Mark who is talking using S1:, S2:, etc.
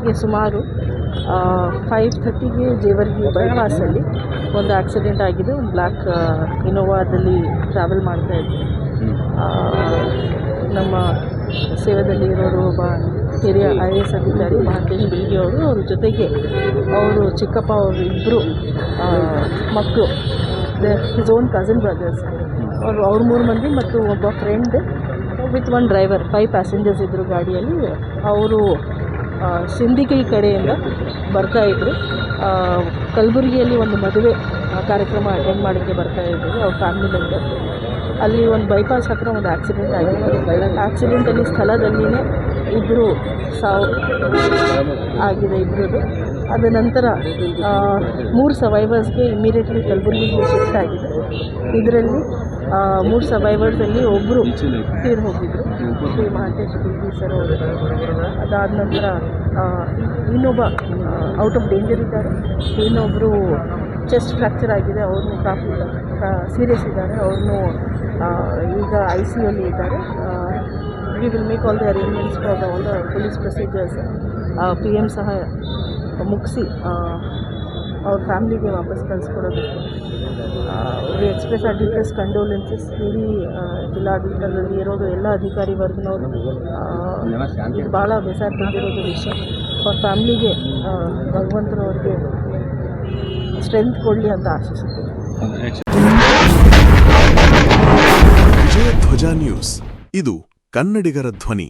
S1: ಗೆ ಸುಮಾರು 5:30ಗೆ ಜೇವರ್ಗಿ ಬೈಪಾಸಲ್ಲಿ ಒಂದು ಆಕ್ಸಿಡೆಂಟ್ ಆಗಿದೆ. ಒಂದು ಬ್ಲ್ಯಾಕ್ ಇನೋವಾದಲ್ಲಿ ಟ್ರಾವೆಲ್ ಮಾಡ್ತಾ ಇದ್ವಿ. ನಮ್ಮ ಸೇವೆಯಲ್ಲಿ ಇರೋರು ಒಬ್ಬ ಹಿರಿಯ IAS ಅಧಿಕಾರಿ ಮಹಾಂತೇಶ್ ಬಿಲ್ಗಿ ಅವರು, ಅವ್ರ ಜೊತೆಗೆ ಅವರು ಚಿಕ್ಕಪ್ಪ ಅವರು ಇಬ್ಬರು ಮಕ್ಕಳು, ಹಿಸ್ ಓನ್ ಕಸಿನ್ ಬ್ರದರ್ಸ್, ಅವ್ರು 3 ಮಂದಿ ಮತ್ತು ಒಬ್ಬ ಫ್ರೆಂಡ್ ವಿತ್ 1 ಡ್ರೈವರ್, 5 ಪ್ಯಾಸೆಂಜರ್ಸ್ ಇದ್ದರು ಗಾಡಿಯಲ್ಲಿ. ಅವರು ಸಿಂದಗಿ ಕಡೆಯಿಂದ ಬರ್ತಾಯಿದ್ರು. ಕಲಬುರಗಿಯಲ್ಲಿ ಒಂದು ಮದುವೆ ಕಾರ್ಯಕ್ರಮ ಅಟೆಂಡ್ ಮಾಡೋಕ್ಕೆ ಬರ್ತಾಯಿದ್ರು ಅವ್ರ ಫ್ಯಾಮಿಲಿ ಮೆಂಬರ್. ಅಲ್ಲಿ ಒಂದು ಬೈಪಾಸ್ ಹತ್ರ ಒಂದು ಆಕ್ಸಿಡೆಂಟ್ ಆಗಿದೆ. ಆಕ್ಸಿಡೆಂಟಲ್ಲಿ ಸ್ಥಳದಲ್ಲಿಯೇ ಇಬ್ಬರು ಸಾವು ಆಗಿದೆ ಇಬ್ಬರದು. ಅದ ನಂತರ 3 ಸರ್ವೈವರ್ಸ್ಗೆ ಇಮಿಡಿಯೇಟ್ಲಿ ಕಲಬುರಗಿಗೆ ಶಿಫ್ಟ್ ಆಗಿದೆ. ಇದರಲ್ಲಿ 3 ಸರ್ವೈವರ್ಸಲ್ಲಿ ಒಬ್ಬರು ತೀರಿ ಹೋಗಿದ್ರು, ಶ್ರೀ ಮಹಾಂತೇಶ್ ಬಿಲ್ಗಿ ಸರ್ ಅವರು. ಅದಾದ ನಂತರ ಇನ್ನೊಬ್ಬ ಔಟ್ ಆಫ್ ಡೇಂಜರ್ ಇದ್ದಾರೆ. ಇನ್ನೊಬ್ಬರು ಚೆಸ್ಟ್ ಫ್ರ್ಯಾಕ್ಚರ್ ಆಗಿದೆ, ಅವ್ರನ್ನೂ ಕಾಫಿ ಸೀರಿಯಸ್ ಇದ್ದಾರೆ, ಅವ್ರನ್ನೂ ಈಗ ICUಯಲ್ಲಿ ಇದ್ದಾರೆ. We will make all the arrangements for all the police procedures. PM ಸಹ ಮುಗಿಸಿ ಅವ್ರ ಫ್ಯಾಮ್ಲಿಗೆ ವಾಪಸ್ ಕಳಿಸ್ಕೊಡೋದಕ್ಕೆ we express our deepest condolences. ಇಡೀ ಜಿಲ್ಲಾಡಳಿತದಲ್ಲಿ ಇರೋದು ಎಲ್ಲ ಅಧಿಕಾರಿ ವರ್ಗನವರು ಇದು ಭಾಳ ಬೇಸರ ತಂದಿರೋದು ವಿಷಯ. ಅವ್ರ ಫ್ಯಾಮ್ಲಿಗೆ ಭಗವಂತರು ಅವ್ರಿಗೆ ಸ್ಟ್ರೆಂತ್ ಕೊಡಲಿ ಅಂತ ಆಶಿಸುತ್ತೇನೆ.
S2: ವಿಜಯ ಧ್ವಜ ನ್ಯೂಸ್, ಇದು ಕನ್ನಡಿಗರ ಧ್ವನಿ.